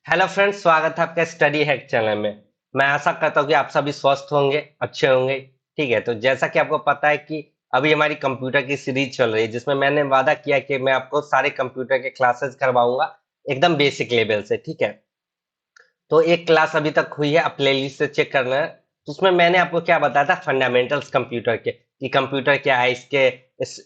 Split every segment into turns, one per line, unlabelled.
Hello friends, स्वागत है आपका स्टडी हैक चैनल में। मैं आशा करता हूँ कि आप सभी स्वस्थ होंगे, अच्छे होंगे। ठीक है, तो जैसा कि आपको पता है कि अभी हमारी कंप्यूटर की सीरीज चल रही है, जिसमें मैंने वादा किया कि मैं आपको सारे कंप्यूटर के क्लासेस करवाऊंगा एकदम बेसिक लेवल से। ठीक है, तो एक क्लास अभी तक हुई है, आप प्लेलिस्ट से चेक करना है। तो उसमें मैंने आपको क्या बताया था, फंडामेंटल्स कंप्यूटर के, कि कंप्यूटर क्या है, इसके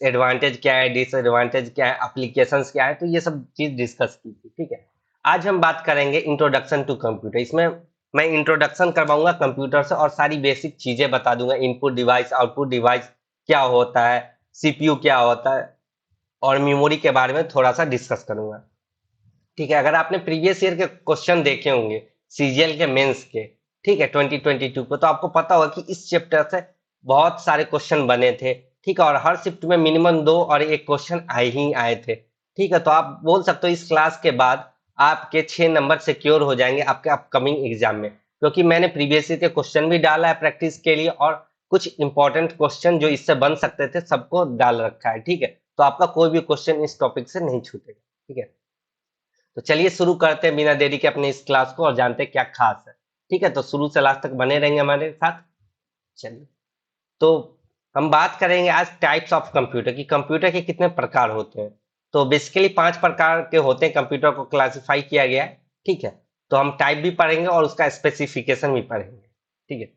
एडवांटेज क्या है, डिसएडवांटेज क्या है, एप्लीकेशंस क्या है, तो ये सब चीज डिस्कस की थी। ठीक है, आज हम बात करेंगे इंट्रोडक्शन टू कंप्यूटर। इसमें मैं इंट्रोडक्शन करवाऊंगा कंप्यूटर से और सारी बेसिक चीजें बता दूंगा, इनपुट डिवाइस, आउटपुट डिवाइस क्या होता है, सीपीयू क्या होता है, और मेमोरी के बारे में थोड़ा सा डिस्कस करूंगा। ठीक है, अगर आपने प्रीवियस ईयर के क्वेश्चन देखे होंगे सीजीएल के मेंस के, ठीक है, 2022 को, तो आपको पता होगा कि इस चैप्टर से बहुत सारे क्वेश्चन बने थे। ठीक है, और हर शिफ्ट में मिनिमम दो और एक क्वेश्चन आए ही आए थे। ठीक है, तो आप बोल सकते हो इस क्लास के बाद आपके 6 नंबर सिक्योर हो जाएंगे आपके अपकमिंग एग्जाम में, क्योंकि मैंने प्रीवियस ईयर के क्वेश्चन भी डाला है प्रैक्टिस के लिए, और कुछ इंपॉर्टेंट क्वेश्चन जो इससे बन सकते थे सबको डाल रखा है। ठीक है, तो आपका कोई भी क्वेश्चन इस टॉपिक से नहीं छूटेगा। ठीक है, तो चलिए शुरू करते हैं बिना देरी के अपने इस क्लास को और जानते हैं क्या खास है। ठीक है, तो शुरू से लास्ट तक बने रहेंगे हमारे साथ। चलिए, तो हम बात करेंगे आज टाइप्स ऑफ कंप्यूटर की, कंप्यूटर के कितने प्रकार होते हैं। तो बेसिकली 5 प्रकार के होते हैं, कंप्यूटर को क्लासिफाई किया गया है। ठीक है, तो हम टाइप भी पढ़ेंगे और उसका स्पेसिफिकेशन भी पढ़ेंगे। ठीक है,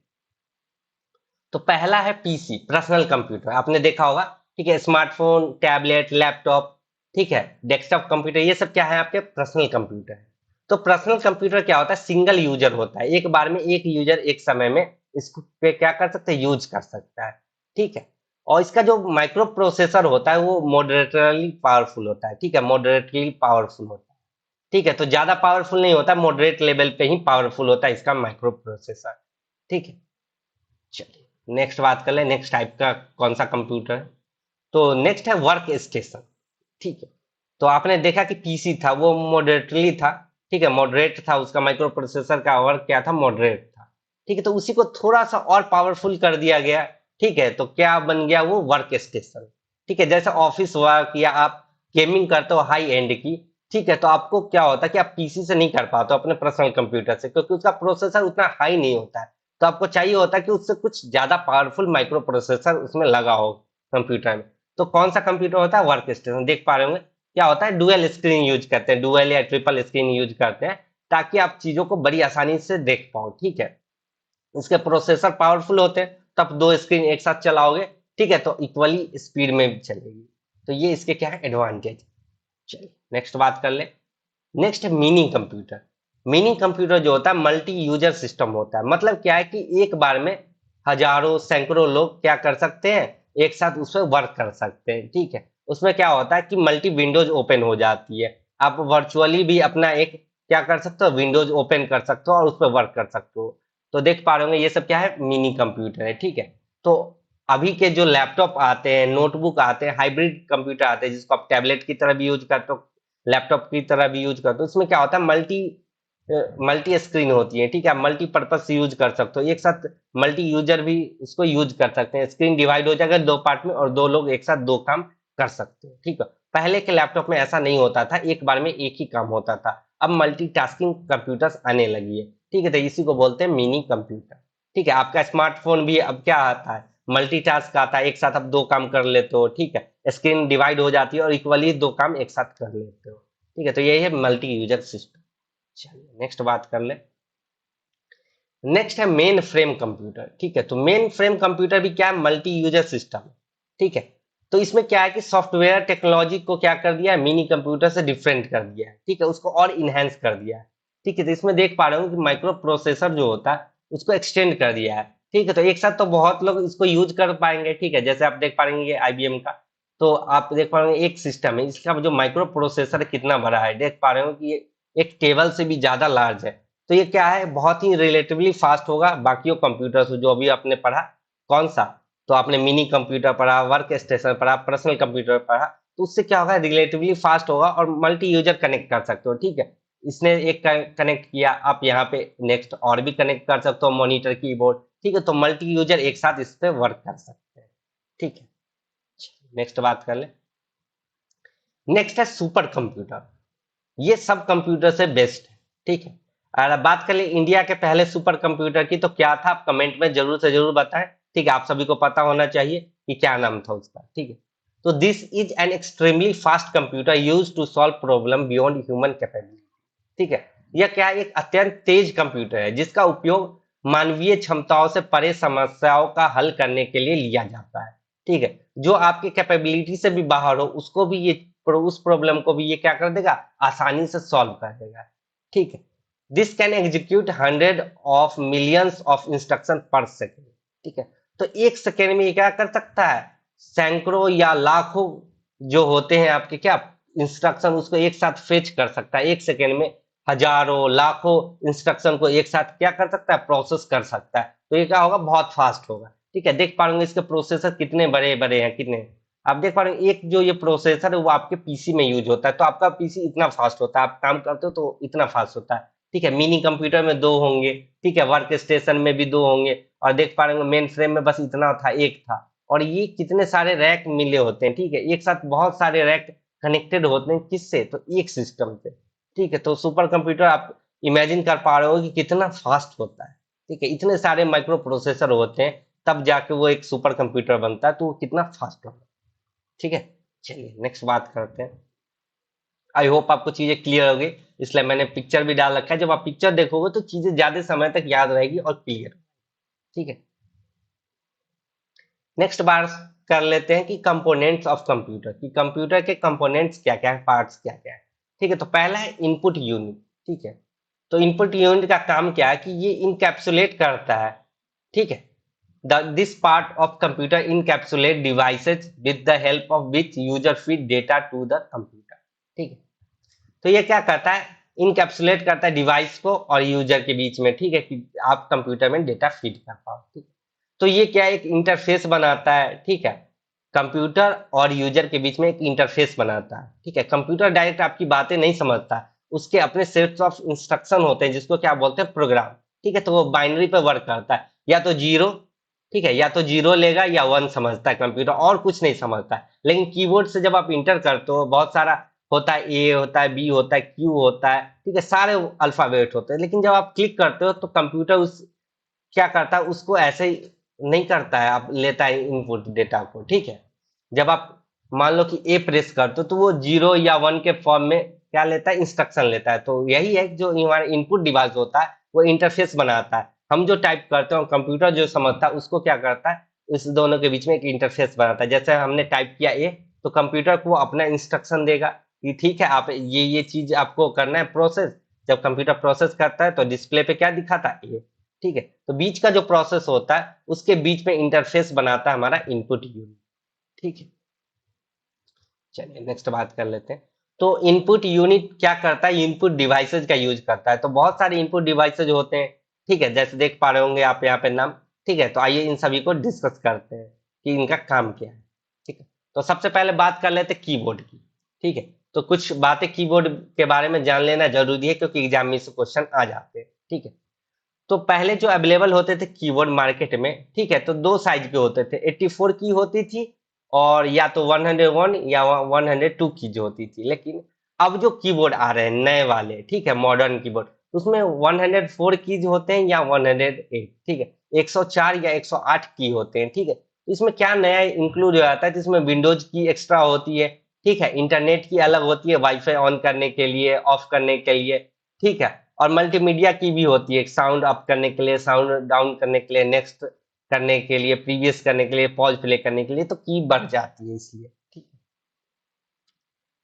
तो पहला है पीसी, पर्सनल कंप्यूटर, आपने देखा होगा। ठीक है, स्मार्टफोन, टैबलेट, लैपटॉप, ठीक है, डेस्कटॉप कंप्यूटर, ये सब क्या है, आपके पर्सनल कंप्यूटर है। तो पर्सनल कंप्यूटर क्या होता है, सिंगल यूजर होता है, एक बार में एक यूजर एक समय में इसको पे क्या कर सकते हैं, यूज कर सकता है। ठीक है, और इसका जो माइक्रो प्रोसेसर होता है वो मॉडरेटरली पावरफुल होता है। ठीक है, मॉडरेटली पावरफुल होता है। ठीक है, तो ज्यादा पावरफुल नहीं होता, मॉडरेट लेवल पे ही पावरफुल होता है इसका माइक्रो प्रोसेसर। ठीक है, चलिए नेक्स्ट बात कर ले, नेक्स्ट टाइप का कौन सा कंप्यूटर है। तो नेक्स्ट है वर्क स्टेशन। ठीक है, तो आपने देखा कि पीसी था वो मॉडरेटली था। ठीक है, मॉडरेट था, उसका माइक्रो प्रोसेसर का वर्क क्या था, मॉडरेट था। ठीक है, तो उसी को थोड़ा सा और पावरफुल कर दिया गया। ठीक है, तो क्या बन गया वो, वर्क स्टेशन। ठीक है, जैसे ऑफिस वर्क या आप गेमिंग करते हो हाई एंड की, ठीक है, तो आपको क्या होता है कि आप पीसी से नहीं कर पाते हो, अपने पर्सनल कंप्यूटर से, क्योंकि उसका प्रोसेसर उतना हाई नहीं होता है। तो आपको चाहिए होता है कि उससे कुछ ज्यादा पावरफुल माइक्रो प्रोसेसर उसमें लगा हो कंप्यूटर में। तो कौन सा कंप्यूटर होता है, वर्क स्टेशन। देख पा रहे होंगे क्या होता है, डुअल स्क्रीन यूज करते हैं, डुअल या ट्रिपल स्क्रीन यूज करते हैं, ताकि आप चीजों को बड़ी आसानी से देख पाओ। ठीक है, इसके प्रोसेसर पावरफुल होते हैं, तो आप दो स्क्रीन एक साथ चलाओगे, ठीक है, तो इक्वली स्पीड में भी चलेगी। तो ये इसके क्या है, एडवांटेज। चलिए नेक्स्ट बात कर ले, नेक्स्ट है मिनी कंप्यूटर। मिनी कंप्यूटर जो होता है मल्टी यूजर सिस्टम होता है, मतलब क्या है कि एक बार में हजारों सैकड़ों लोग क्या कर सकते हैं, एक साथ उस पर वर्क कर सकते हैं। ठीक है, उसमें क्या होता है कि मल्टी विंडोज ओपन हो जाती है, आप वर्चुअली भी अपना एक क्या कर सकते हो, विंडोज ओपन कर सकते हो और उस पर वर्क कर सकते हो। तो देख पा रहे होंगे ये सब क्या है, मिनी कंप्यूटर है। ठीक है, तो अभी के जो लैपटॉप आते हैं, नोटबुक आते हैं, हाइब्रिड कंप्यूटर आते हैं, जिसको आप टैबलेट की तरह भी यूज करते हो, लैपटॉप की तरह भी यूज करते हो, इसमें क्या होता है, मल्टी मल्टी स्क्रीन होती है। ठीक है, मल्टीपर्पज यूज कर सकते हो, एक साथ मल्टी यूजर भी इसको यूज कर सकते हैं, स्क्रीन डिवाइड हो जाएगा दो पार्ट में और दो लोग एक साथ दो काम कर सकते हो। ठीक है, पहले के लैपटॉप में ऐसा नहीं होता था, एक बार में एक ही काम होता था। अब मल्टीटास्किंग कंप्यूटर्स आने लगी है। ठीक है, तो इसी को बोलते हैं मिनी कंप्यूटर। ठीक है, आपका स्मार्टफोन भी अब क्या आता है, मल्टीटास्क आता है, एक साथ आप दो काम कर लेते हो। ठीक है, स्क्रीन डिवाइड हो जाती है और इक्वली दो काम एक साथ कर लेते हो। ठीक है, तो यही है मल्टी यूजर सिस्टम। चलिए नेक्स्ट बात कर ले, नेक्स्ट है मेन फ्रेम कंप्यूटर। ठीक है, तो मेन फ्रेम कंप्यूटर भी क्या है, मल्टी यूजर सिस्टम। ठीक है, तो इसमें क्या है कि सॉफ्टवेयर टेक्नोलॉजी को क्या कर दिया है, मिनी कंप्यूटर से डिफरेंट कर दिया है। ठीक है, उसको और इनहेंस कर दिया है। ठीक है, तो इसमें देख पा रहे हो कि माइक्रो प्रोसेसर जो होता है उसको एक्सटेंड कर दिया है। ठीक है, तो एक साथ तो बहुत लोग इसको यूज कर पाएंगे। ठीक है, जैसे आप देख पा रहे हैं ये आईबीएम का, तो आप देख पा रहे हैं एक सिस्टम है, इसका जो माइक्रो प्रोसेसर कितना बड़ा है, देख पा रहे हो कि ये एक टेबल से भी ज्यादा लार्ज है। तो ये क्या है, बहुत ही रिलेटिवली फास्ट होगा बाकियों कंप्यूटर से जो अभी आपने पढ़ा। कौन सा, तो आपने मिनी कंप्यूटर पढ़ा, वर्क स्टेशन पढ़ा, पर्सनल कंप्यूटर पढ़ा, तो उससे क्या होगा, रिलेटिवली फास्ट होगा और मल्टी यूजर कनेक्ट कर सकते हो। ठीक है, इसने एक कनेक्ट किया, आप यहाँ पे नेक्स्ट और भी कनेक्ट कर सकते हो, मॉनिटर, कीबोर्ड। ठीक है, तो मल्टी यूजर एक साथ इस पे वर्क कर सकते हैं। ठीक है, नेक्स्ट बात कर ले, नेक्स्ट है सुपर कंप्यूटर। ये सब कंप्यूटर से बेस्ट है। ठीक है। और अब बात कर ले इंडिया के पहले सुपर कंप्यूटर की, तो क्या था आप कमेंट में जरूर से जरूर बताएं। ठीक है, आप सभी को पता होना चाहिए कि क्या नाम था उसका। ठीक है, तो this is an extremely fast computer use to solve problem beyond human capability. ठीक है, यह क्या है? एक अत्यंत तेज कंप्यूटर है जिसका उपयोग मानवीय क्षमताओं से परे समस्याओं का हल करने के लिए लिया जाता है। ठीक है, जो आपके कैपेबिलिटी से भी बाहर हो उसको भी ये, उस प्रॉब्लम को भी ये क्या कर देगा? आसानी से सॉल्व कर देगा। ठीक है, this can execute hundred of millions of instruction पर सेकेंड। ठीक है, तो एक सेकेंड में ये क्या कर सकता है? सैकड़ों या लाखों जो होते हैं आपके क्या इंस्ट्रक्शन, उसको एक साथ फेच कर सकता है एक सेकेंड में। हजारों लाखों इंस्ट्रक्शन को एक साथ क्या कर सकता है? प्रोसेस कर सकता है। तो ये क्या होगा? बहुत फास्ट होगा। ठीक है, देख पा रहे होंगे इसके प्रोसेसर कितने बड़े बड़े हैं, कितने। आप देख पा रहे हैं एक जो ये प्रोसेसर है वो आपके पीसी में यूज होता है, तो आपका पीसी इतना फास्ट होता है, आप काम करते हो तो इतना फास्ट होता है। ठीक है, मिनी कंप्यूटर में दो होंगे। ठीक है, वर्क स्टेशन में भी दो होंगे। और देख पा रहे होंगे मेन फ्रेम में बस इतना था, एक था। और ये कितने सारे रैक मिले होते हैं। ठीक है, एक साथ बहुत सारे रैक कनेक्टेड होते हैं, किससे? तो एक सिस्टम से। ठीक है, तो सुपर कंप्यूटर आप इमेजिन कर पा रहे हो कि कितना फास्ट होता है। ठीक है, इतने सारे माइक्रो प्रोसेसर होते हैं तब जाके वो एक सुपर कंप्यूटर बनता है, तो वो कितना फास्ट होगा। ठीक है, चलिए नेक्स्ट बात करते हैं। आई होप आपको चीजें क्लियर होगी, इसलिए मैंने पिक्चर भी डाल रखा है। जब आप पिक्चर देखोगे तो चीजें ज्यादा समय तक याद रहेगी और क्लियर। ठीक है, नेक्स्ट बात कर लेते हैं कि कंपोनेंट्स ऑफ कंप्यूटर, कि कंप्यूटर के कंपोनेंट्स क्या क्या है, पार्ट्स क्या क्या है। ठीक है, तो पहला है इनपुट यूनिट। ठीक है, तो इनपुट यूनिट का काम क्या है? कि ये इनकैप्सुलेट करता है। ठीक है, this part of computer encapsulate devices with the help of which user feed data to the computer। ठीक है, तो ये क्या करता है? इनकैप्सुलेट करता है डिवाइस को और यूजर के बीच में। ठीक है, कि आप कंप्यूटर में डेटा फीड कर पाओ। ठीक है, तो ये क्या एक इंटरफेस बनाता है। ठीक है, कंप्यूटर और यूजर के बीच में एक इंटरफेस बनाता है। ठीक है, कंप्यूटर डायरेक्ट आपकी बातें नहीं समझता, उसके अपने सेट्स ऑफ इंस्ट्रक्शन होते हैं जिसको क्या बोलते हैं? प्रोग्राम। ठीक है, तो वो बाइनरी पे वर्क करता है, या तो जीरो। ठीक है, या तो जीरो लेगा या वन समझता है कंप्यूटर, और कुछ नहीं समझता है। लेकिन कीबोर्ड से जब आप इंटर करते हो, बहुत सारा होता है, ए होता है, बी होता है, क्यू होता है। ठीक है, सारे अल्फाबेट होते हैं। लेकिन जब आप क्लिक करते हो तो कंप्यूटर उस क्या करता है? उसको ऐसे ही नहीं करता है, आप लेता है इनपुट डेटा को। ठीक है, जब आप मान लो कि ए प्रेस करते हो तो वो जीरो या वन के फॉर्म में क्या लेता है? इंस्ट्रक्शन लेता है। तो यही है कि जो हमारा इनपुट डिवाइस होता है वो इंटरफेस बनाता है। हम जो टाइप करते हैं, कंप्यूटर जो समझता है उसको क्या करता है? इस दोनों के बीच में एक इंटरफेस बनाता है। जैसे हमने टाइप किया ए, तो कंप्यूटर को अपना इंस्ट्रक्शन देगा कि ठीक है, आप ये चीज आपको करना है प्रोसेस। जब कंप्यूटर प्रोसेस करता है तो डिस्प्ले पे क्या दिखाता है? ए। ठीक है, तो बीच का जो प्रोसेस होता है उसके बीच में इंटरफेस बनाता है हमारा इनपुट यूनिट। ठीक है, चलिए नेक्स्ट बात कर लेते हैं। तो इनपुट यूनिट क्या करता है? इनपुट डिवाइसेज का यूज करता है। तो बहुत सारे इनपुट डिवाइसेज होते हैं। ठीक है, जैसे देख पा रहे होंगे आप यहाँ पे नाम। ठीक है, तो आइए इन सभी को डिस्कस करते हैं कि इनका काम क्या है। ठीक है, तो सबसे पहले बात कर लेते हैं कीबोर्ड की। ठीक है, तो कुछ बातें कीबोर्ड के बारे में जान लेना जरूरी है क्योंकि एग्जाम में से क्वेश्चन आ जाते हैं। ठीक है, तो पहले जो अवेलेबल होते थे कीबोर्ड मार्केट में, ठीक है, तो दो साइज के होते थे। 84 की होती थी, और या तो 101 या 102 की जो होती थी। लेकिन अब जो कीबोर्ड आ रहे हैं नए वाले, ठीक है, मॉडर्न कीबोर्ड, उसमें 104 कीज होते हैं या 108। ठीक है, 104 या 108 की होते हैं। ठीक है, इसमें क्या नया इंक्लूड हो जाता है? जिसमें विंडोज की एक्स्ट्रा होती है। ठीक है, इंटरनेट की अलग होती है, वाईफाई ऑन करने के लिए, ऑफ करने के लिए। ठीक है, और मल्टीमीडिया की भी होती है, साउंड अप करने के लिए, साउंड डाउन करने के लिए, नेक्स्ट करने के लिए, प्रीवियस करने के लिए, पॉज प्ले करने के लिए, तो की बढ़ जाती है इसलिए। ठीक है,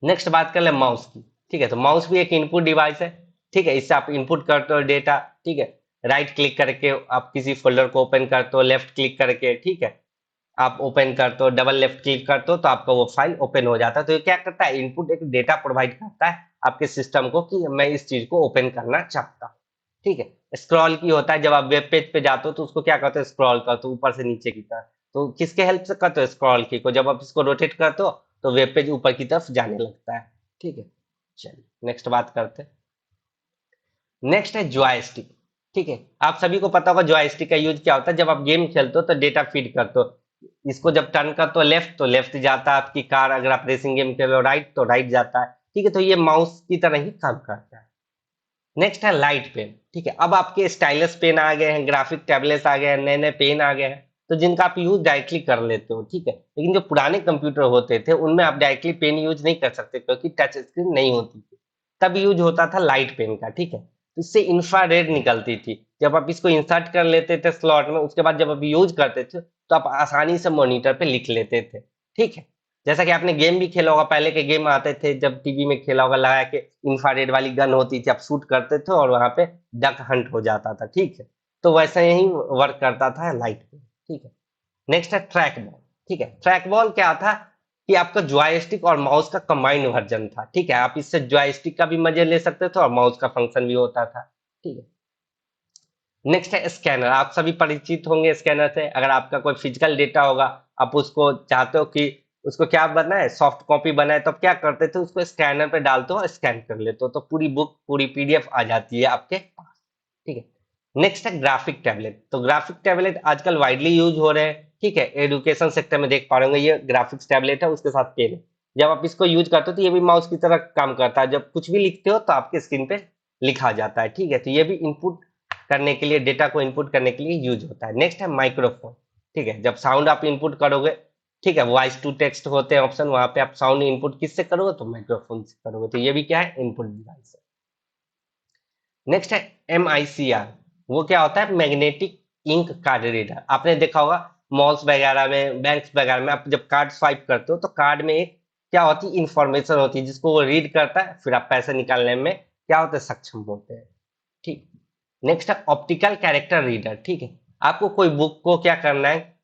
नेक्स्ट बात कर ले माउस की। ठीक है, तो माउस भी एक इनपुट डिवाइस है। ठीक है, इससे आप इनपुट करते हो डेटा। ठीक है, राइट क्लिक करके आप किसी फोल्डर को ओपन करते हो, लेफ्ट क्लिक करके। ठीक है, आप ओपन करते हो, डबल लेफ्ट क्लिक करते हो तो आपका वो फाइल ओपन हो जाता है। तो ये क्या करता है? इनपुट एक डेटा प्रोवाइड करता है आपके सिस्टम को कि मैं इस चीज को ओपन करना चाहता हूँ। ठीक है, स्क्रॉल की होता है, जब आप वेब पेज पे जाते हो तो उसको क्या करते हो? स्क्रॉल करते हो ऊपर से नीचे की तरफ। तो किसके हेल्प से करते हो? स्क्रॉल की को। जब आप इसको रोटेट करते हो तो वेब पेज ऊपर की तरफ जाने लगता है। ठीक है, चलिए नेक्स्ट बात करते हैं। नेक्स्ट है जॉयस्टिक। ठीक है, आप सभी को पता होगा जॉयस्टिक का यूज क्या होता है। जब आप गेम खेलते हो तो डेटा फीड करते हो, इसको जब टर्न करते हो लेफ्ट तो लेफ्ट जाता है आपकी कार, अगर आप रेसिंग गेम खेल रहे हो राइट तो राइट जाता है। ठीक है, तो ये माउस की तरह ही काम करता है। नेक्स्ट है लाइट पेन। ठीक है, अब आपके स्टाइलस पेन आ गए हैं, ग्राफिक टैबलेट्स आ गए हैं, नए नए पेन आ गए हैं, तो जिनका आप यूज डायरेक्टली कर लेते हो। ठीक है, लेकिन जो पुराने कंप्यूटर होते थे उनमें आप डायरेक्टली पेन यूज नहीं कर सकते क्योंकि टच स्क्रीन नहीं होती थी। तब यूज होता था लाइट पेन का। ठीक है, तो इससे इंफ्रारेड निकलती थी। जब आप इसको इंसर्ट कर लेते थे स्लॉट में, उसके बाद जब आप यूज करते थे तो आप आसानी से मॉनिटर पे लिख लेते थे। ठीक है, जैसा कि आपने गेम भी खेला होगा, पहले के गेम आते थे जब टीवी में खेला होगा, लगा के इंफ्रारेड वाली गन होती थी, आप शूट करते थे और वहां पे डक हंट हो जाता था। ठीक है, तो वैसा ही वर्क करता था लाइट पे। ठीक है, नेक्स्ट है ट्रैक बॉल। ठीक है, ट्रैक बॉल क्या था कि आपका जॉयस्टिक और माउस का कंबाइंड वर्जन था। ठीक है, आप इससे जॉयस्टिक का भी मजे ले सकते थे और माउस का फंक्शन भी होता था। ठीक है, नेक्स्ट है स्कैनर। आप सभी परिचित होंगे स्कैनर से। अगर आपका कोई फिजिकल डेटा होगा, आप उसको चाहते हो कि उसको क्या बनाए, सॉफ्ट कॉपी बनाए, तो आप क्या करते थे, उसको स्कैनर पे डालते हो और स्कैन कर लेते हो, तो पूरी बुक, पूरी पीडीएफ आ जाती है आपके पास। ठीक है, नेक्स्ट है ग्राफिक टैबलेट। तो ग्राफिक टैबलेट आजकल वाइडली यूज हो रहे हैं। ठीक है, एजुकेशन सेक्टर में देख पा रहे होंगे, ये ग्राफिक्स टैबलेट है, उसके साथ पेन है। जब आप इसको यूज करते हो तो ये भी माउस की तरह काम करता है। जब कुछ भी लिखते हो तो आपके स्क्रीन पे लिखा जाता है। ठीक है, तो ये भी इनपुट करने के लिए, डेटा को इनपुट करने के लिए यूज होता है। नेक्स्ट है माइक्रोफोन। ठीक है, जब साउंड आप इनपुट करोगे, ठीक है, वॉइस टू टेक्स्ट होते हैं ऑप्शन, वहां पे आप साउंड इनपुट किससे करोगे, तो माइक्रोफोन से करोगे, तो ये भी क्या है, इनपुट डिवाइस है। नेक्स्ट है MICR। वो क्या होता है, मैग्नेटिक इंक कार्ड रीडर। आपने देखा होगा मॉल्स वगैरह में, बैंक्स वगैरह में, आप जब कार्ड स्वाइप करते हो तो कार्ड में एक क्या होती है, इंफॉर्मेशन होती है, जिसको वो रीड करता है, फिर आप पैसे निकालने में क्या होते हैं, सक्षम होते हैं। ठीक, नेक्स्ट है ऑप्टिकल कैरेक्टर रीडर। ठीक है, आपको कोई बुक को क्या करना है,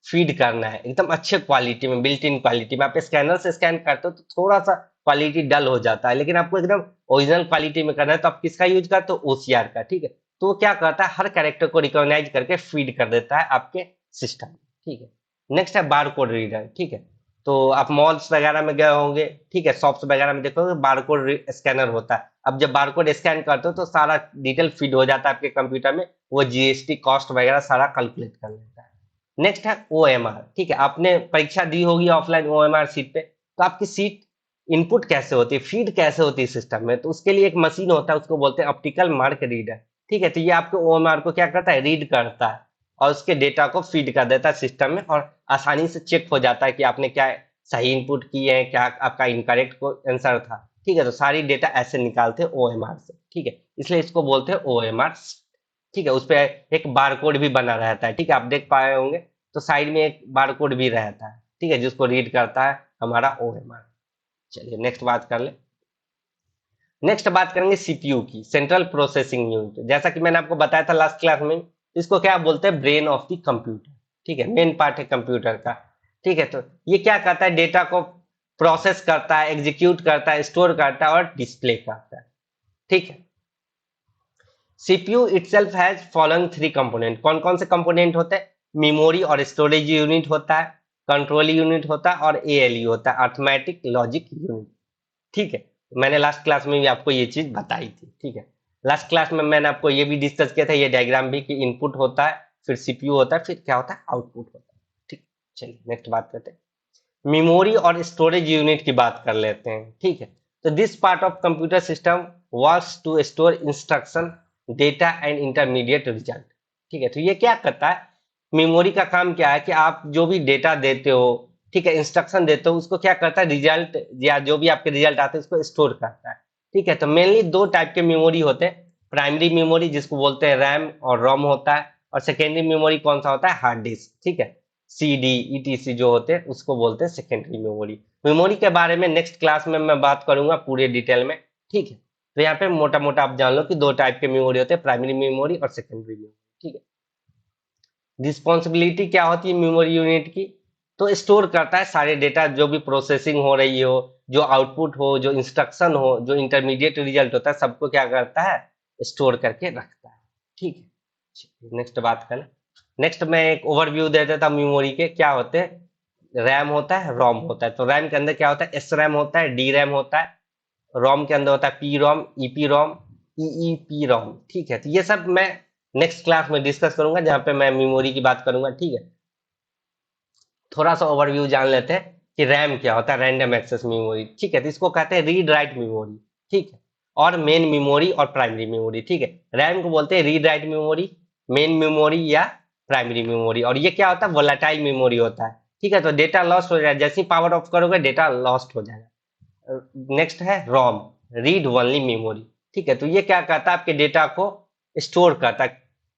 फीड करना है एकदम अच्छे क्वालिटी में, बिल्ट इन क्वालिटी में। आप स्कैनर से स्कैन करते हो तो थोड़ा सा क्वालिटी डल हो जाता है, लेकिन आपको एकदम ओरिजिनल क्वालिटी में करना है तो आप किसका यूज करते हो, OCR का। ठीक है, तो वो क्या करता है, हर कैरेक्टर को रिकॉग्नाइज करके फीड कर देता है आपके सिस्टम में। ठीक है, नेक्स्ट है बार कोड रीडर। ठीक है, तो आप मॉल्स वगैरह में गए होंगे, ठीक है, शॉप्स वगैरह में देखोगे बारकोड स्कैनर होता है। अब जब बारकोड स्कैन करते हो तो सारा डिटेल फीड हो जाता है आपके कंप्यूटर में, वो GST कॉस्ट वगैरह सारा कैलकुलेट कर लेता है। नेक्स्ट है OMR। ठीक है, आपने परीक्षा दी होगी ऑफलाइन OMR सीट पे, तो आपकी सीट इनपुट कैसे होती है, फीड कैसे होती है सिस्टम में, तो उसके लिए एक मशीन होता है, उसको बोलते हैं ऑप्टिकल मार्क रीडर। ठीक है, तो ये आपके OMR को क्या करता है, रीड करता है और उसके डेटा को फीड कर देता है सिस्टम में, और आसानी से चेक हो जाता है कि आपने क्या सही इनपुट किए हैं, क्या आपका इनकरेक्ट को आंसर था। ठीक है, तो सारी डेटा ऐसे निकालते हैं OMR से। ठीक है, इसलिए इसको बोलते हैं OMR। ठीक है, उस पे एक बारकोड भी बना रहता है। ठीक है, आप देख पाए होंगे, तो साइड में एक बारकोड भी रहता है। ठीक है, जिसको रीड करता है हमारा OMR। चलिए नेक्स्ट बात कर ले। नेक्स्ट बात करेंगे CPU की, सेंट्रल प्रोसेसिंग यूनिट। जैसा कि मैंने आपको बताया था लास्ट क्लास में, इसको क्या बोलते हैं, ब्रेन ऑफ द कंप्यूटर। ठीक है, मेन पार्ट है कंप्यूटर का। ठीक है, तो ये क्या करता है, डेटा को प्रोसेस करता है, एग्जीक्यूट करता है, स्टोर करता है और डिस्प्ले करता है। ठीक है, CPU itself has following three component. कौन कौन से कंपोनेंट होते हैं, मेमोरी और स्टोरेज यूनिट होता है, कंट्रोल यूनिट होता है और ALU होता है, अर्थमेटिक लॉजिक यूनिट। ठीक है, मैंने लास्ट क्लास में भी आपको ये चीज बताई थी। ठीक है, लास्ट क्लास में मैंने आपको ये भी डिस्कस किया था, ये डायग्राम भी, कि इनपुट होता है, फिर CPU होता है, फिर क्या होता है, आउटपुट होता है। ठीक, चलिए नेक्स्ट बात करते हैं, मेमोरी और स्टोरेज यूनिट की बात कर लेते हैं। ठीक है, तो this part of computer system works to store instruction, data and intermediate result. ठीक है, तो ये क्या करता है, मेमोरी का काम क्या है कि आप जो भी डेटा देते हो, ठीक है, इंस्ट्रक्शन देते हो, उसको क्या करता है, रिजल्ट या जो भी आपके रिजल्ट आते हैं उसको स्टोर करता है। ठीक है, तो मेनली दो टाइप के मेमोरी होते हैं, प्राइमरी मेमोरी जिसको बोलते हैं रैम और रोम होता है, और सेकेंडरी मेमोरी कौन सा होता है, हार्ड डिस्क। ठीक है, CD ETC जो होते हैं उसको बोलते हैं सेकेंडरी मेमोरी। मेमोरी के बारे में नेक्स्ट क्लास में मैं बात करूंगा पूरे डिटेल में। ठीक है, तो यहाँ पे मोटा मोटा आप जान लो कि दो टाइप के मेमोरी होते हैं, प्राइमरी मेमोरी और सेकेंडरी मेमोरी। ठीक है, रिस्पॉन्सिबिलिटी क्या होती है मेमोरी यूनिट की, तो स्टोर करता है सारे डेटा, जो भी प्रोसेसिंग हो रही हो, जो आउटपुट हो, जो इंस्ट्रक्शन हो, जो इंटरमीडिएट रिजल्ट होता है, सबको क्या करता है, स्टोर करके रखता है। ठीक है, नेक्स्ट बात करें। नेक्स्ट मैं एक ओवरव्यू दे देता हूँ मेमोरी के, क्या होते हैं, रैम होता है, रोम होता है। तो रैम के अंदर क्या होता है, SRAM होता है, DRAM होता है, रोम के अंदर होता है PROM, EPROM, EEPROM। ठीक है, तो ये सब मैं नेक्स्ट क्लास में डिस्कस करूंगा, जहां पे मैं मेमोरी की बात करूंगा। ठीक है, थोड़ा सा ओवरव्यू जान लेते हैं कि रैम क्या होता है, रैंडम एक्सेस मेमोरी। ठीक है, तो इसको कहते हैं रीड राइट मेमोरी। ठीक है, और मेन मेमोरी और प्राइमरी मेमोरी, ठीक है। रैम को बोलते हैं read write memory, main memory या प्राइमरी मेमोरी। और ये क्या होता है, वोलेटाइल मेमोरी होता है, ठीक है। तो डेटा लॉस्ट हो जाएगा, जैसे ही पावर ऑफ करोगे डेटा लॉस्ट हो जाएगा। नेक्स्ट है रोम, रीड ओनली मेमोरी, ठीक है। तो ये क्या करता है, आपके डेटा को स्टोर करता है,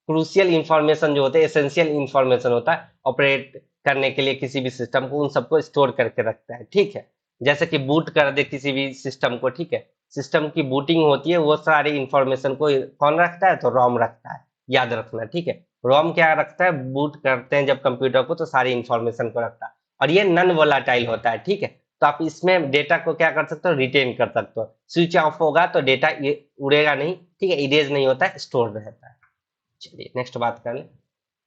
क्रूशियल इंफॉर्मेशन जो होते हैं, एसेंशियल इंफॉर्मेशन होता है ऑपरेट करने के लिए किसी भी सिस्टम को, उन सबको स्टोर करके रखता है, ठीक है। जैसे कि बूट कर दे किसी भी सिस्टम को, ठीक है। सिस्टम की बूटिंग होती है, वो सारी इंफॉर्मेशन को कौन रखता है, तो रोम रखता है, याद रखना, ठीक है। रोम क्या रखता है, बूट करते हैं जब कंप्यूटर को, तो सारी इंफॉर्मेशन को रखता है। और ये नॉन वोलाटाइल होता है, ठीक है। तो आप इसमें डेटा को क्या कर सकते हो, रिटेन कर सकते हो। स्विच ऑफ होगा तो डेटा ये उड़ेगा नहीं, ठीक है, इरेज नहीं होता है, स्टोर रहता है। चलिए नेक्स्ट बात कर ले।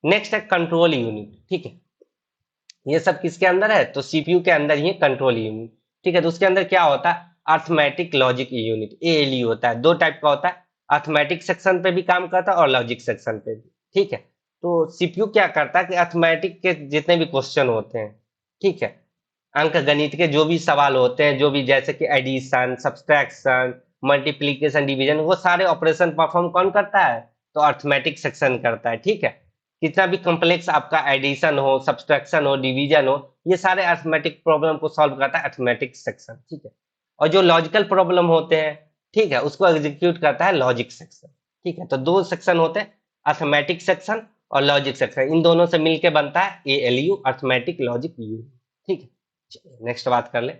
नेक्स्ट है कंट्रोल यूनिट, ठीक है। ये सब किसके अंदर है, तो सीपीयू के अंदर ही है कंट्रोल यूनिट, ठीक है। तो उसके अंदर क्या होता है, अर्थमेटिक लॉजिक यूनिट, एएलयू होता है। दो टाइप का होता है, अर्थमेटिक सेक्शन पे भी काम करता है और लॉजिक सेक्शन पे भी, ठीक है। तो सीपीयू क्या करता है कि अर्थमेटिक के जितने भी क्वेश्चन होते हैं, ठीक है, अंक गणित के जो भी सवाल होते हैं, जो भी जैसे कि एडिशन, सब्सट्रैक्शन, मल्टीप्लीकेशन, डिवीजन, वो सारे ऑपरेशन परफॉर्म कौन करता है, तो अर्थमेटिक सेक्शन करता है, ठीक है। कितना भी कॉम्प्लेक्स आपका एडिशन हो, सब्सट्रैक्शन हो, डिवीजन हो, ये सारे अर्थमेटिक प्रॉब्लम को सॉल्व करता है अर्थमेटिक सेक्शन, ठीक है। और जो लॉजिकल प्रॉब्लम होते हैं, ठीक है, उसको एग्जीक्यूट करता है लॉजिक सेक्शन, ठीक है। तो दो सेक्शन होते हैं, अर्थमेटिक सेक्शन और लॉजिक सेक्शन, इन दोनों से मिलके बनता है एएलयू, अर्थमेटिक लॉजिक यू, ठीक है। नेक्स्ट बात कर ले।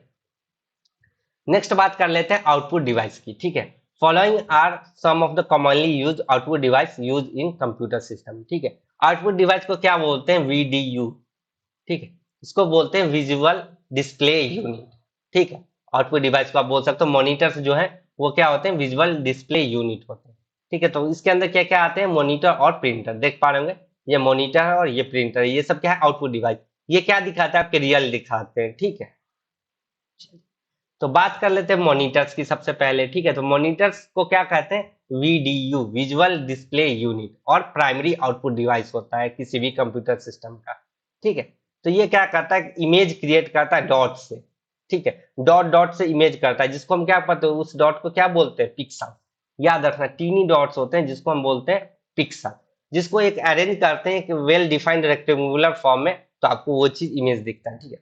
नेक्स्ट बात कर लेते हैं आउटपुट डिवाइस की, ठीक है। Following are some of the commonly use output device use in computer system, ठीक है। आउटपुट डिवाइस को क्या बोलते हैं, वीडीयू, ठीक है। इसको बोलते हैं विजुअल डिस्प्ले यूनिट, ठीक है। आउटपुट डिवाइस को आप बोल सकते हो, मॉनिटर्स जो है वो क्या होते हैं, विजुअल डिस्प्ले यूनिट होते हैं, ठीक है। तो इसके अंदर क्या क्या आते हैं, मॉनिटर और प्रिंटर, देख पा रहे होंगे, ये मॉनिटर है और ये प्रिंटर है, ये सब क्या है, आउटपुट डिवाइस। ये क्या दिखाता है, आपके रियल दिखाते हैं, ठीक है। तो बात कर लेते हैं मॉनिटर्स की सबसे पहले, ठीक है। तो मॉनिटर्स को क्या कहते हैं, वीडीयू, विजुअल डिस्प्ले यूनिट, और प्राइमरी आउटपुट डिवाइस होता है किसी भी कंप्यूटर सिस्टम का, ठीक है। तो ये क्या करता है, इमेज क्रिएट करता है डॉट से, ठीक है। डॉट डॉट से इमेज करता है, जिसको हम क्या पता है, उस डॉट को क्या बोलते हैं, पिक्सल। याद रखना, तीन ही डॉट्स होते हैं जिसको हम बोलते हैं पिक्सल, जिसको एक अरेंज करते हैं कि वेल डिफाइंड रेक्टेंगुलर फॉर्म में, तो आपको वो चीज इमेज दिखता है, ठीक है।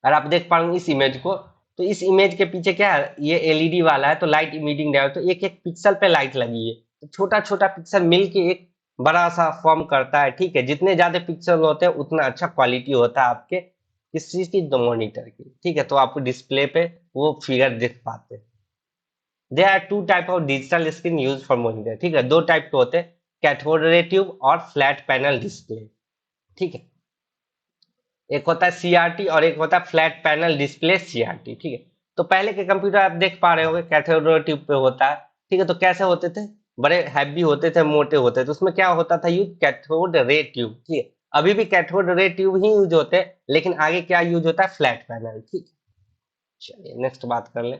और आप देख पाएंगे इस इमेज को, तो इस इमेज के पीछे क्या है, ये एलईडी वाला है, तो लाइट इमिटिंग डायोड, तो एक एक पिक्सल पे लाइट लगी है, तो छोटा छोटा पिक्सल मिलके एक बड़ा सा फॉर्म करता है, ठीक है। जितने ज्यादा पिक्सल होते हैं उतना अच्छा क्वालिटी होता है आपके किस चीज की, तो मॉनिटर की, ठीक है। तो आपको डिस्प्ले पे वो फिगर दिख पाते हैं। There are two type of digital screen use for monitor, ठीक है। दो टाइप के होते हैं, कैथोड रे ट्यूब और फ्लैट पैनल डिस्प्ले, ठीक है। एक होता है सीआरटी और एक होता है फ्लैट पैनल डिस्प्ले सीआरटी, ठीक है। तो पहले के कंप्यूटर आप देख पा रहे होंगे कैथोड ट्यूब पे होता है, ठीक है। तो कैसे होते थे, बड़े हैवी होते थे, मोटे होते थे, तो उसमें क्या होता था, यूज कैथोड रे ट्यूब, ठीक है। अभी भी कैथोड रे ट्यूब ही यूज होते हैं, लेकिन आगे क्या यूज होता है, फ्लैट पैनल, ठीक है। चलिए नेक्स्ट बात कर ले।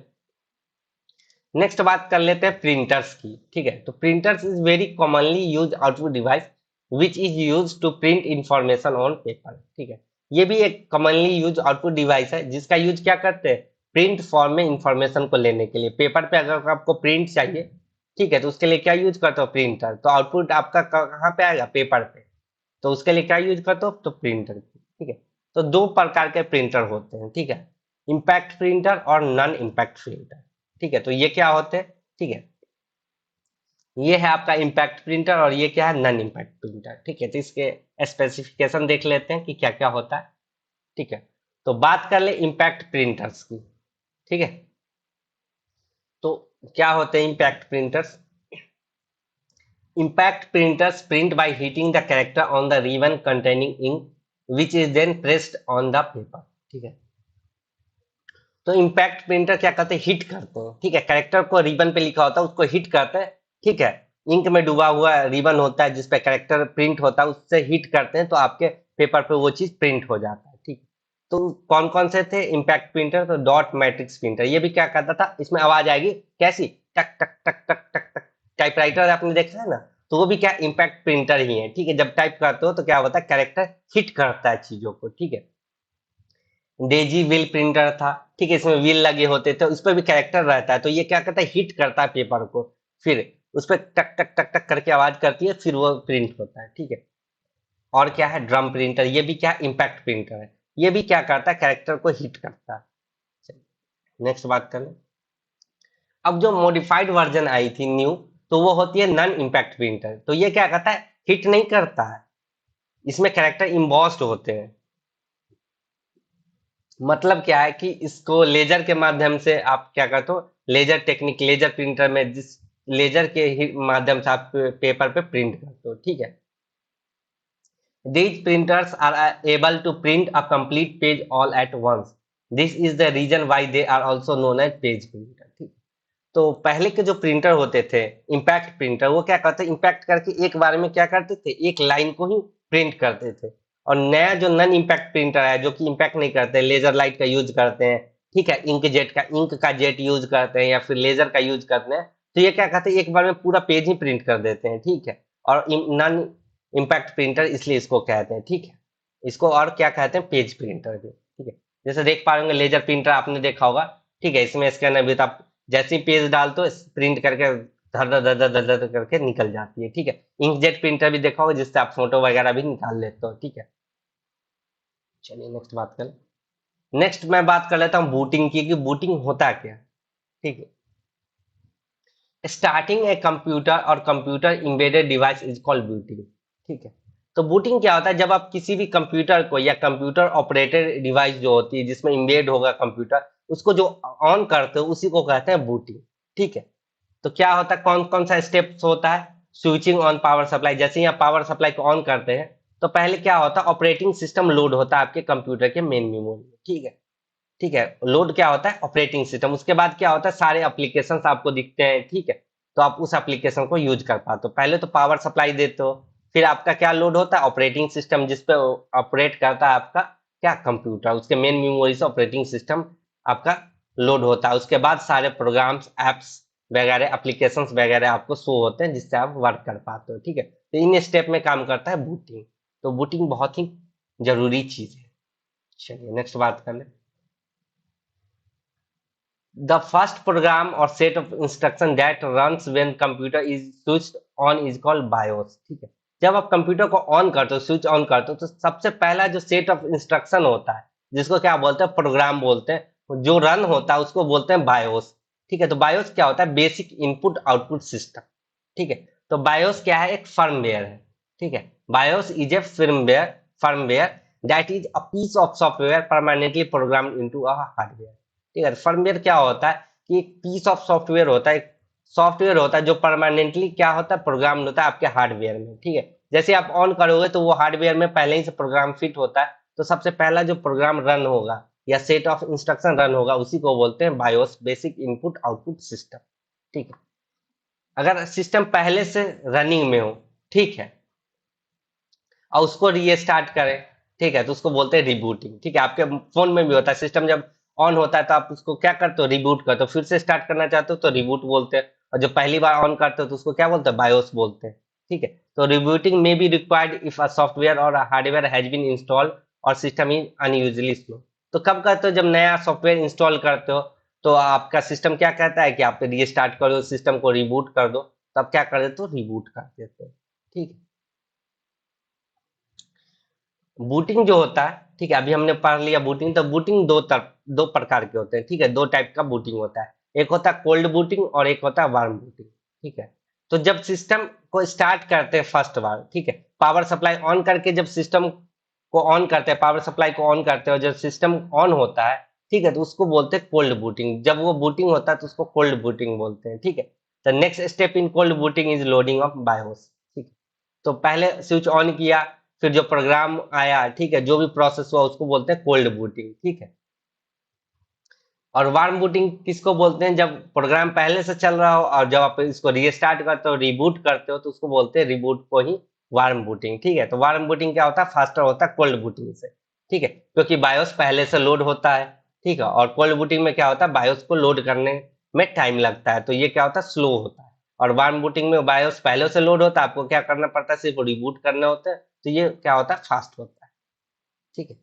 नेक्स्ट बात कर लेते हैं प्रिंटर्स की, ठीक है। तो printers is very commonly use output device which is use to print information on paper, ठीक है। ये भी एक कॉमनली यूज आउटपुट डिवाइस है, जिसका यूज क्या करते हैं, प्रिंट फॉर्म में इंफॉर्मेशन को लेने के लिए। पेपर पे अगर आपको प्रिंट चाहिए, ठीक है, तो उसके लिए क्या यूज करते हो, प्रिंटर। तो आउटपुट आपका कहाँ पे आएगा, पेपर पे, तो उसके लिए क्या यूज करते हो, तो प्रिंटर, ठीक है। तो दो प्रकार के प्रिंटर होते हैं, ठीक है, इम्पैक्ट प्रिंटर और नॉन इम्पैक्ट प्रिंटर, ठीक है। तो ये क्या होते हैं, ठीक है, ये है आपका इम्पैक्ट प्रिंटर और ये क्या है, नॉन इम्पैक्ट प्रिंटर, ठीक है। तो इसके स्पेसिफिकेशन देख लेते हैं कि क्या क्या होता है, ठीक है। तो बात कर ले इम्पैक्ट प्रिंटर्स की, ठीक है। तो क्या होते हैं impact printers, impact printers print by heating the character on the ribbon containing ink which is then pressed on the paper, ठीक है। तो इम्पैक्ट प्रिंटर क्या करते हैं, हिट करते हैं, ठीक है। कैरेक्टर को रिबन पे लिखा होता है उसको हिट करते हैं, ठीक है। इंक में डूबा हुआ रिबन होता है जिसपे कैरेक्टर प्रिंट होता है, उससे हिट करते हैं तो आपके पेपर पे वो चीज प्रिंट हो जाता है, ठीक। तो कौन कौन से थे इम्पैक्ट प्रिंटर, तो डॉट मैट्रिक्स प्रिंटर, ये भी क्या करता था, इसमें आवाज आएगी कैसी, टक टक टक टक टक टक, टाइपराइटर आपने देखा है ना, तो वो भी क्या इम्पैक्ट प्रिंटर ही है, ठीक है। जब टाइप करते हो तो क्या होता है, कैरेक्टर हिट करता है चीजों को, ठीक है। डेजी व्हील प्रिंटर था, ठीक है, इसमें व्हील लगे होते थे, उस पर भी कैरेक्टर रहता है, तो ये क्या करता है, हिट करता है पेपर को, फिर उस पर टक टक टक टक करके आवाज करती है, फिर वो प्रिंट होता है, ठीक है। और क्या है, ड्रम प्रिंटर, ये भी क्या इम्पैक्ट प्रिंटर है, ये भी क्या करता है, कैरेक्टर को हिट करता है। नेक्स्ट बात करें, अब जो मॉडिफाइड वर्जन आई थी न्यू, तो वो होती है नॉन इम्पैक्ट प्रिंटर, तो ये क्या करता है, हिट नहीं करता है, इसमें कैरेक्टर इम्बॉस्ड होते हैं। मतलब क्या है कि इसको लेजर के माध्यम से आप क्या करते हो, लेजर टेक्निक, लेजर प्रिंटर में जिस लेजर के ही माध्यम से आप पेपर पे प्रिंट करते हो, ठीक है। These printers are able to print a complete page all at once. This is the reason why they are also known as page printer. ठीक। तो पहले के जो प्रिंटर होते थे, इम्पैक्ट प्रिंटर, वो क्या करते, इम्पैक्ट करके एक बार में क्या करते थे, एक लाइन को ही प्रिंट करते थे। और नया जो नॉन इम्पैक्ट प्रिंटर है, जो कि इम्पैक्ट नहीं करते, लेजर लाइट का यूज करते हैं, ठीक है, इंक का जेट यूज करते हैं, या फिर लेजर का यूज करते हैं, तो ये क्या करते हैं, एक बार में पूरा पेज ही प्रिंट कर देते हैं, ठीक है। और नॉन इम्पैक्ट प्रिंटर इसलिए इसको कहते हैं, ठीक है। इसको और क्या कहते हैं, पेज प्रिंटर भी, ठीक है। जैसे देख पा रहे होंगे, लेजर प्रिंटर आपने देखा होगा, ठीक है, इसमें स्कैनर भी था, जैसे ही पेज डालते हो प्रिंट करके धर धर धर धर धर धर करके निकल जाती है, ठीक है। इंकजेट प्रिंटर भी देखा होगा, जिससे आप फोटो वगैरह भी निकाल लेते हो, ठीक है। चलिए नेक्स्ट बात करें। नेक्स्ट मैं बात कर लेता हूँ बूटिंग की, कि बूटिंग होता क्या है, ठीक है। स्टार्टिंग ए कंप्यूटर और computer embedded device is called booting, ठीक है। तो बूटिंग क्या होता है, जब आप किसी भी कंप्यूटर को या कंप्यूटर ऑपरेटेड डिवाइस जो होती है जिसमें एम्बेड होगा कंप्यूटर, उसको जो ऑन करते हो उसी को कहते हैं बूटिंग, ठीक है। तो क्या होता है, कौन कौन सा स्टेप्स होता है, स्विचिंग ऑन पावर सप्लाई, जैसे ही आप पावर सप्लाई को ऑन करते हैं, तो पहले क्या होता है, ऑपरेटिंग सिस्टम लोड होता है आपके कंप्यूटर के मेन मेमोरी में, ठीक है। ठीक है, लोड क्या होता है, ऑपरेटिंग सिस्टम, उसके बाद क्या होता है, सारे एप्लीकेशन आपको दिखते हैं, ठीक है। तो आप उस एप्लीकेशन को यूज कर पाते हो, पहले तो पावर सप्लाई देते हो, फिर आपका क्या लोड होता है, ऑपरेटिंग सिस्टम, जिसपे ऑपरेट करता है आपका क्या, कंप्यूटर, उसके मेन मेमोरी से ऑपरेटिंग सिस्टम आपका लोड होता है, उसके बाद सारे प्रोग्राम्स, एप्स वगैरह, एप्लीकेशंस वगैरह आपको शो होते हैं, जिससे आप वर्क कर पाते हो, ठीक है। तो इन स्टेप में काम करता है बूटिंग। तो बूटिंग बहुत ही जरूरी चीज है। चलिए नेक्स्ट बात कर ले। The first program or set of instruction that runs when computer is switched on is called BIOS, ठीक है। जब आप कंप्यूटर को ऑन करते हो, स्विच ऑन करते हो, तो सबसे पहला जो सेट ऑफ इंस्ट्रक्शन होता है, जिसको क्या बोलते हैं, प्रोग्राम बोलते हैं, जो रन होता है उसको बोलते हैं बायोस, ठीक है। तो बायोस क्या होता है, बेसिक इनपुट आउटपुट सिस्टम, ठीक है। तो बायोस क्या है, एक फर्मवेयर है, ठीक है। BIOS is a firmware that is a piece of software permanently programmed into a hardware, ठीक है। फर्मवेयर क्या होता है, कि एक पीस ऑफ सॉफ्टवेयर होता है, सॉफ्टवेयर होता है जो परमानेंटली क्या होता है, प्रोग्राम होता है आपके हार्डवेयर में, ठीक है। जैसे आप ऑन करोगे तो वो हार्डवेयर में पहले ही से प्रोग्राम फिट होता है, तो सबसे पहला जो प्रोग्राम रन होगा या सेट ऑफ इंस्ट्रक्शन रन होगा, उसी को बोलते हैं BIOS, basic input output system, ठीक है। अगर सिस्टम पहले से रनिंग में हो, ठीक है, और उसको रीस्टार्ट करें, ठीक है, तो उसको बोलते हैं रिबूटिंग, ठीक है। आपके फोन में भी होता है, सिस्टम जब ऑन होता है तो आप उसको क्या करते हो, रिबूट करते हो, फिर से स्टार्ट करना चाहते हो तो रिबूट बोलते हैं, और जब पहली बार ऑन करते हो तो उसको क्या बोलते हैं, बायोस बोलते हैं, ठीक है। तो रिबूटिंग में be required if a software और हार्डवेयर हैज बीन इंस्टॉल्ड और सिस्टम इज अनयूजली स्लो। तो कब करते हो, जब नया सॉफ्टवेयर इंस्टॉल करते हो, तो आपका सिस्टम क्या कहता है कि आप रीस्टार्ट करो, सिस्टम को रिबूट कर दो, तो आप क्या कर देते हो, रिबूट कर देते हो, ठीक है। बूटिंग जो होता है, ठीक है, अभी हमने पढ़ लिया बूटिंग, तो बूटिंग दो प्रकार के होते हैं, ठीक है, दो टाइप का बूटिंग होता है, एक होता है कोल्ड बूटिंग और एक होता है वार्म बूटिंग, ठीक है। तो जब सिस्टम को स्टार्ट करते हैं फर्स्ट बार, ठीक है, पावर सप्लाई ऑन करके जब सिस्टम को ऑन करते हैं, पावर सप्लाई को ऑन करते हैं, और जब सिस्टम ऑन होता है, ठीक है, तो उसको बोलते हैं कोल्ड बूटिंग, जब वो बूटिंग होता है तो उसको कोल्ड बूटिंग बोलते हैं, ठीक है। The next step in cold booting is loading of BIOS, ठीक है। तो पहले स्विच ऑन किया, फिर जो प्रोग्राम आया, ठीक है, जो भी प्रोसेस हुआ उसको बोलते हैं कोल्ड बूटिंग, ठीक है। और वार्म बूटिंग किसको बोलते हैं, जब प्रोग्राम पहले से चल रहा हो और जब आप इसको रीस्टार्ट करते हो, रिबूट करते हो, तो उसको बोलते हैं रिबूट को ही वार्म बूटिंग, ठीक है। तो वार्म बूटिंग क्या होता है, फास्टर होता है कोल्ड बूटिंग से, ठीक है, क्योंकि बायोस पहले से लोड होता है, ठीक है। और कोल्ड बूटिंग में क्या होता है, बायोस को लोड करने में टाइम लगता है, तो ये क्या होता है, स्लो होता है। और वार्म बूटिंग में बायोस पहले से लोड होता है, आपको क्या करना पड़ता है, सिर्फ रिबूट करने होते हैं, तो ये क्या होता है, फास्ट होता है, ठीक है।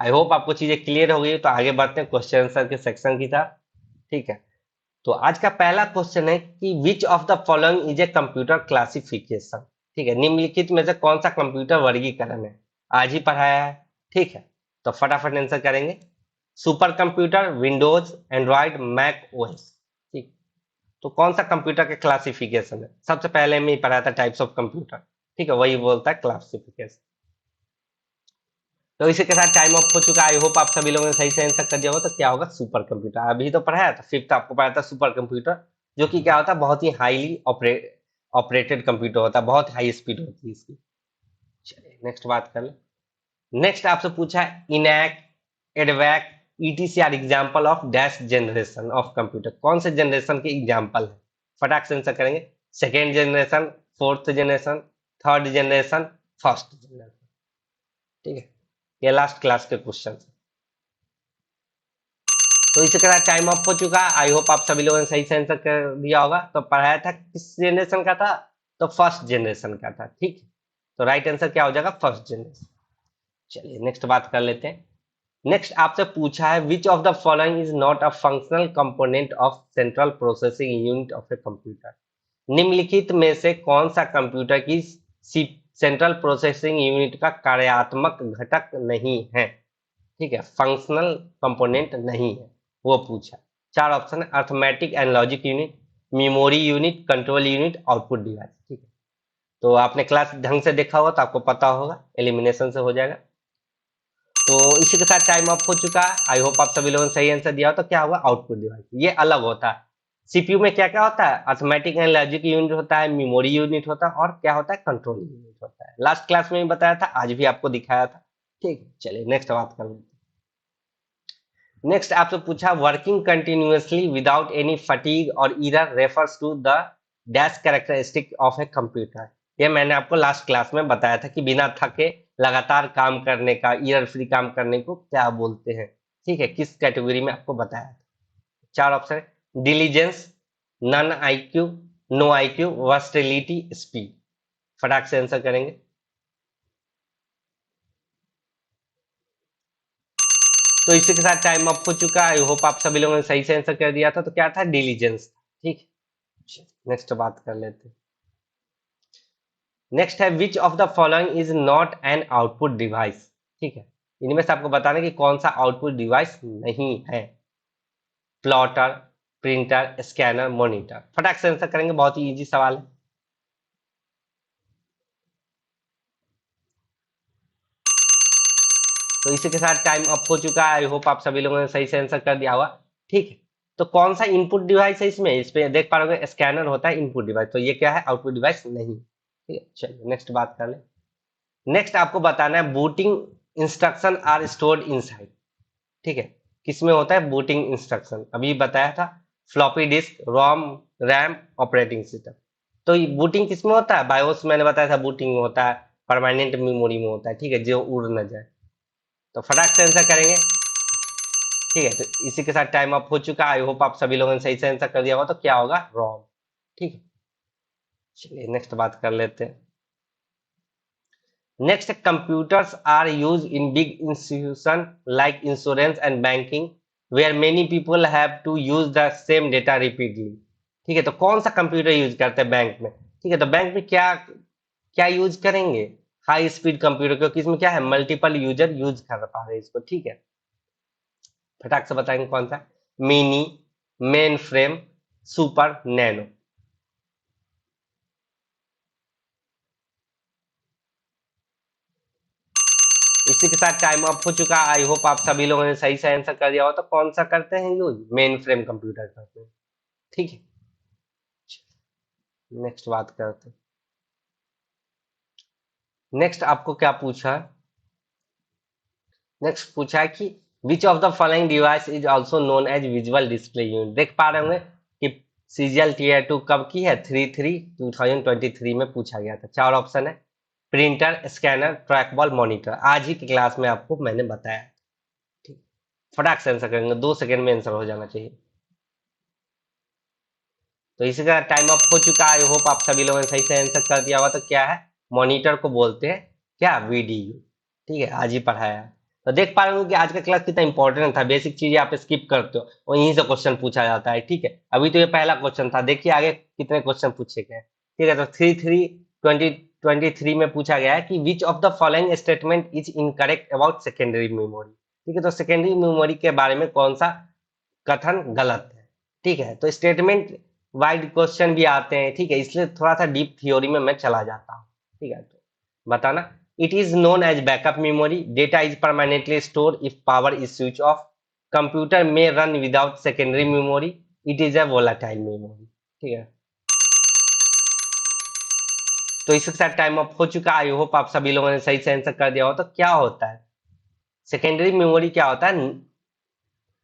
आई होप आपको चीजें क्लियर हो गई। तो आगे बढ़ते हैं क्वेश्चन आंसर के सेक्शन की तरफ। ठीक है, तो आज का पहला क्वेश्चन है कि which of the following is a computer classification. ठीक है, निम्नलिखित में से कौन सा कंप्यूटर वर्गीकरण है। आज ही पढ़ाया है। ठीक है, तो फटाफट आंसर करेंगे। Super computer, Windows, Android, Mac OS. ठीक, तो कौन सा कंप्यूटर का क्लासिफिकेशन है। सबसे पहले में ही पढ़ाया था टाइप्स ऑफ कंप्यूटर। ठीक है, वही बोलता है क्लासिफिकेशन। तो इसी के साथ टाइम ऑफ हो चुका। आई होप आप सभी लोगों ने सही से आंसर कर दिया होगा। तो क्या होगा, सुपर कंप्यूटर। अभी तो पढ़ाया था, फिफ्थ आपको पढ़ाया था सुपर कंप्यूटर, जो कि क्या होता है, बहुत ही हाईली ऑपरेटेड कंप्यूटर होता है, बहुत हाई स्पीड होती है इसकी। चलिए नेक्स्ट बात कर ले। नेक्स्ट आपसे पूछा है ENIAC, EDVAC, ETC are example of dash generation of computer. कौन से जनरेशन के एग्जांपल है। फटाक से आंसर करेंगे। Second generation, fourth generation, third generation, first generation. ठीक है, ये लास्ट क्लास के क्वेश्चन। तो इसी के साथ टाइम अप हो चुका। आई होप आप सभी लोगों ने सही से आंसर कर दिया होगा। तो पढ़ाया था किस जनरेशन का था, तो फर्स्ट जनरेशन का था। ठीक है, तो राइट आंसर क्या हो जाएगा, फर्स्ट जनरेशन। चलिए नेक्स्ट बात कर लेते हैं। नेक्स्ट आपसे पूछा है विच of the following is not a functional component of central processing unit of a computer. निम्नलिखित में से कौन सा कंप्यूटर की सेंट्रल प्रोसेसिंग यूनिट का कार्यात्मक घटक नहीं है। ठीक है, फंक्शनल कंपोनेंट नहीं है, वो पूछा। चार ऑप्शन है, arithmetic and logic unit, memory unit, control unit, output device. ठीक है, तो आपने क्लास ढंग से देखा होगा तो आपको पता होगा, एलिमिनेशन से हो जाएगा। तो इसी के साथ टाइम अप हो चुका है। आई होप आप सभी लोगों ने सही आंसर दिया हो। तो क्या होगा, आउटपुट डिवाइस। ये अलग होता है। सीपीयू में क्या क्या होता है, अर्थमेटिक एंड लॉजिक यूनिट होता है, मेमोरी यूनिट होता है, और क्या होता है, कंट्रोल यूनिट होता है। लास्ट क्लास में भी बताया था, आज भी आपको दिखाया था। ठीक है, चलिए नेक्स्ट बात कर लेते हैं। नेक्स्ट आपसे पूछा working continuously without any fatigue or error refers to the dash characteristic of a computer. ये मैंने आपको लास्ट क्लास में बताया था कि बिना थके लगातार काम करने का, ईरर फ्री काम करने को क्या बोलते हैं। ठीक है, किस कैटेगरी में आपको बताया था। चार ऑप्शन है, diligence, non IQ, no IQ, versatility, speed. फटाक से आंसर करेंगे। तो इसी के साथ टाइम अप हो चुका है। आई होप आप सभी लोगों ने सही से आंसर कर दिया था। तो क्या था, डिलीजेंस। ठीक, नेक्स्ट बात कर लेते हैं। नेक्स्ट है विच of the following is not an output device. ठीक है, इनमें से आपको बताना कि कौन सा आउटपुट डिवाइस नहीं है। Plotter, printer, scanner, monitor. फटाक से आंसर करेंगे, बहुत ही इजी सवाल है। तो इसी के साथ टाइम अप हो चुका है। आई होप आप सभी लोगों ने सही से आंसर कर दिया होगा। ठीक है, तो कौन सा इनपुट डिवाइस है इसमें, इस पे देख पा रहे होंगे स्कैनर होता है इनपुट डिवाइस। तो ये क्या है, आउटपुट डिवाइस नहीं। ठीक है, चलिए नेक्स्ट बात कर ले। नेक्स्ट आपको बताना है booting instruction are stored inside. ठीक है, किसमें होता है बूटिंग इंस्ट्रक्शन, अभी बताया था। फ्लॉपी डिस्क, रोम, रैम, ऑपरेटिंग सिस्टम। तो बूटिंग किसमें होता है, बायोस मैंने बताया था बूटिंग में होता है, परमानेंट मेमोरी में होता है। ठीक है, जो उड़ न जाए। तो फटाक से आंसर करेंगे। ठीक है, तो इसी के साथ टाइम अप हो चुका। आई होप आप सभी लोगों ने सही से आंसर कर दिया होगा। तो क्या होगा, रोम। ठीक है, चलिए नेक्स्ट बात कर लेते हैं। Next, computers are used in big institutions like insurance and banking, where many people have to use the same data repeatedly. ठीक है, तो कौन सा कंप्यूटर यूज करते हैं बैंक में। ठीक है, तो बैंक में क्या क्या यूज करेंगे, हाई स्पीड कंप्यूटर, क्योंकि इसमें क्या है, मल्टीपल यूजर यूज कर पा रहे हैं इसको। ठीक है, फटाक से बताएंगे कौन सा, mini, main frame, super, nano. इसी के साथ टाइम अप हो चुका। आई होप आप सभी लोगों ने सही से आंसर कर दिया हो। तो कौन सा करते हैं यूज, मेन फ्रेम कंप्यूटर करते हैं। ठीक है, नेक्स्ट बात करते हैं। नेक्स्ट आपको क्या पूछा, नेक्स्ट पूछा है कि which of the following device is also known as visual display unit. देख पा रहे होंगे कि सीजीएल टीयर 2 कब की है, 3/3/2023 में पूछा गया था। चार ऑप्शन है, printer, scanner, track ball, monitor. आज ही की क्लास में आपको मैंने बताया। ठीक, फटाक से आंसर करेंगे, 2 सेकंड में आंसर हो जाना चाहिए। तो इसी का टाइम अप हो चुका है। आई होप आप सभी लोगों ने सही से आंसर कर दिया होगा। तो क्या है, मॉनिटर को बोलते हैं क्या, वीडीयू। ठीक है, आज ही पढ़ाया है। तो देख पा रहे हो कि आज का क्लास कितना इंपॉर्टेंट था, बेसिक चीजें आप स्किप करते हो और यहीं से क्वेश्चन पूछा जाता है। ठीक है, अभी तो ये पहला क्वेश्चन था, देखिए आगे कितने क्वेश्चन पूछे गए। ठीक है, तो 3-3-2023 में पूछा गया है कि which of the following statement is incorrect about secondary memory. ठीक है, तो सेकेंडरी मेमोरी के बारे में कौन सा कथन गलत है। ठीक है, तो स्टेटमेंट वाइड क्वेश्चन भी आते हैं। ठीक है, इसलिए थोड़ा सा डीप थ्योरी में मैं चला जाता हूँ। ठीक है, तो बताना। It is known as backup memory, data is permanently store if power is switch off, computer में run without secondary memory, it is a volatile memory. ठीक है, तो इसके साथ टाइम अप हो चुका। आई होप आप सभी लोगों ने सही से आंसर कर दिया हो। तो क्या होता है सेकेंडरी मेमोरी, क्या होता है,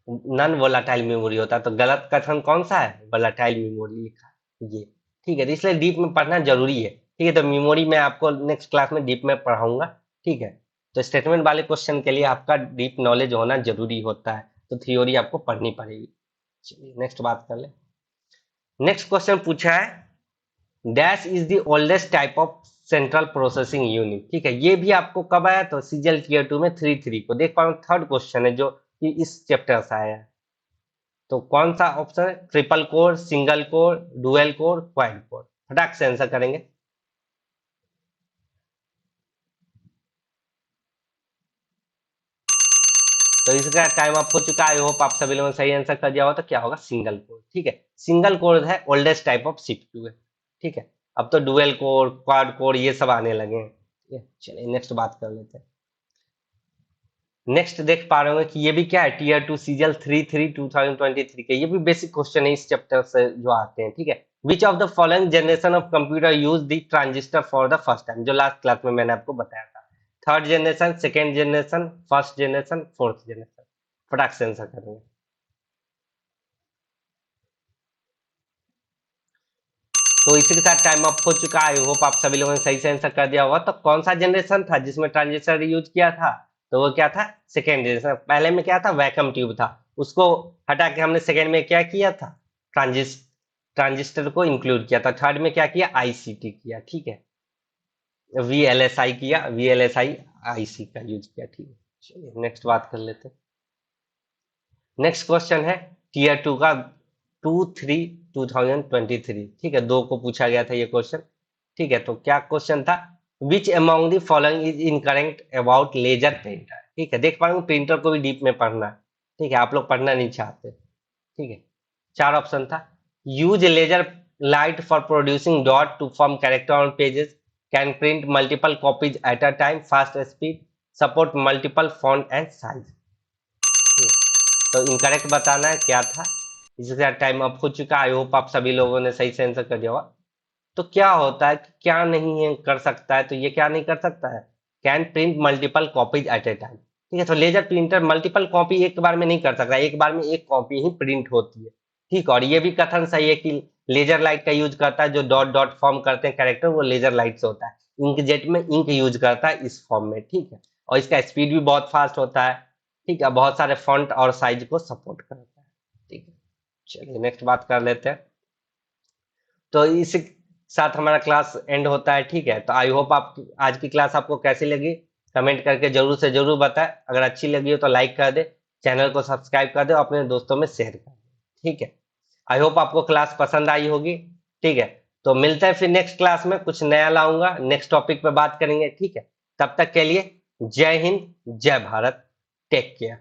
नॉन वोलाटाइल मेमोरी होता है। तो गलत कथन कौन सा है, वोलाटाइल मेमोरी लिखा है ये। ठीक है, तो इसलिए डीप में पढ़ना जरूरी है। ठीक है, तो मेमोरी में आपको नेक्स्ट क्लास में डीप में पढ़ाऊंगा। ठीक है, तो स्टेटमेंट वाले क्वेश्चन के लिए आपका डीप नॉलेज होना जरूरी होता है, तो थ्योरी आपको पढ़नी पड़ेगी। चलिए नेक्स्ट बात कर ले। नेक्स्ट क्वेश्चन पूछा है dash is the oldest type of central processing unit. ठीक है, ये भी आपको कब आया, तो सीजीएल टीयर 2 में 3-3 को। देख पा रहे हो थर्ड क्वेश्चन है जो कि इस चैप्टर से आया है। तो कौन सा ऑप्शन है, triple core, single core, dual core, quad core. फटाक से आंसर करेंगे। तो इसका टाइम अप हो चुका है। आई होप आप सभी लोगों ने सही आंसर कर दिया हो। तो क्या होगा, सिंगल कोर। ठीक है, सिंगल कोर है ओल्डेस्ट टाइप ऑफ सीपीयू है। ठीक है, अब तो डुअल कोर, क्वाड कोर ये सब आने लगे हैं। ठीक है, चलिए नेक्स्ट बात कर लेते हैं। नेक्स्ट देख पा रहे होंगे कि ये भी क्या है, टीयर 2 सीजीएल 3-3-2023 के। ये भी बेसिक क्वेश्चन है इस चैप्टर से जो आते हैं। ठीक है, विच of the following generation of computer use the transistor for the first time, जो लास्ट क्लास में मैंने आपको बताया था। Third generation, second generation, first generation, fourth generation. फटाक से आंसर करेंगे। तो इसी के साथ टाइम अप हो चुका है। आई होप आप सभी लोगों ने सही से आंसर कर दिया होगा। तो कौन सा जनरेशन था जिसमें ट्रांजिस्टर यूज किया था, तो वो क्या था, सेकेंड जनरेशन। पहले में क्या था, वैक्यूम ट्यूब था, उसको हटा के हमने सेकेंड में क्या किया था, ट्रांजिस्टर को इंक्लूड किया था। थर्ड में क्या किया, आईसीटी किया। ठीक है, वीएलएसआई किया, वीएलएसआई आईसी का यूज किया। ठीक है, चलिए नेक्स्ट बात कर लेते हैं। नेक्स्ट क्वेश्चन है टीयर 2 का 2-3-2023। ठीक है, 2 को पूछा गया था ये क्वेश्चन। ठीक है, तो क्या क्वेश्चन था, which among the following is incorrect about laser printer. ठीक है, देख पा रहे हो प्रिंटर को भी डीप में पढ़ना है। ठीक है, आप लोग पढ़ना नहीं चाहते। ठीक है, चार ऑप्शन था, use laser light for producing dot to form character on pages, can print multiple copies at a time, fast speed, support multiple font and size. तो इनकरेक्ट बताना है क्या था। इसके साथ टाइम अप हो चुका। आई होप आप सभी लोगों ने सही से आंसर कर दिया होगा। तो क्या होता है कि क्या नहीं है कर सकता है, तो ये क्या नहीं कर सकता है, can print multiple copies at a time. ठीक है, तो लेजर प्रिंटर मल्टीपल कॉपी एक बार में नहीं कर सकता, एक बार में एक कॉपी ही प्रिंट होती है। ठीक, और ये भी कथन सही है कि लेजर लाइट का यूज करता है, जो डॉट डॉट फॉर्म करते हैं कैरेक्टर, वो लेजर लाइट से होता है। इंकजेट में इंक यूज करता है इस फॉर्म में। ठीक है, और इसका स्पीड भी बहुत फास्ट होता है। ठीक है, बहुत सारे फॉन्ट और साइज को सपोर्ट करता है। ठीक है, चलिए नेक्स्ट बात कर लेते हैं। तो इस साथ हमारा क्लास एंड होता है। ठीक है, तो आई होप आप आज की क्लास आपको कैसी लगी, कमेंट करके जरूर से जरूर बताएं। अगर अच्छी लगी हो तो लाइक कर दे, चैनल को सब्सक्राइब कर दे, अपने दोस्तों में शेयर कर दे। ठीक है, आई होप आपको क्लास पसंद आई होगी। ठीक है, तो मिलते हैं फिर नेक्स्ट क्लास में, कुछ नया लाऊंगा, नेक्स्ट टॉपिक पे बात करेंगे। ठीक है, तब तक के लिए जय हिंद, जय भारत, टेक केयर।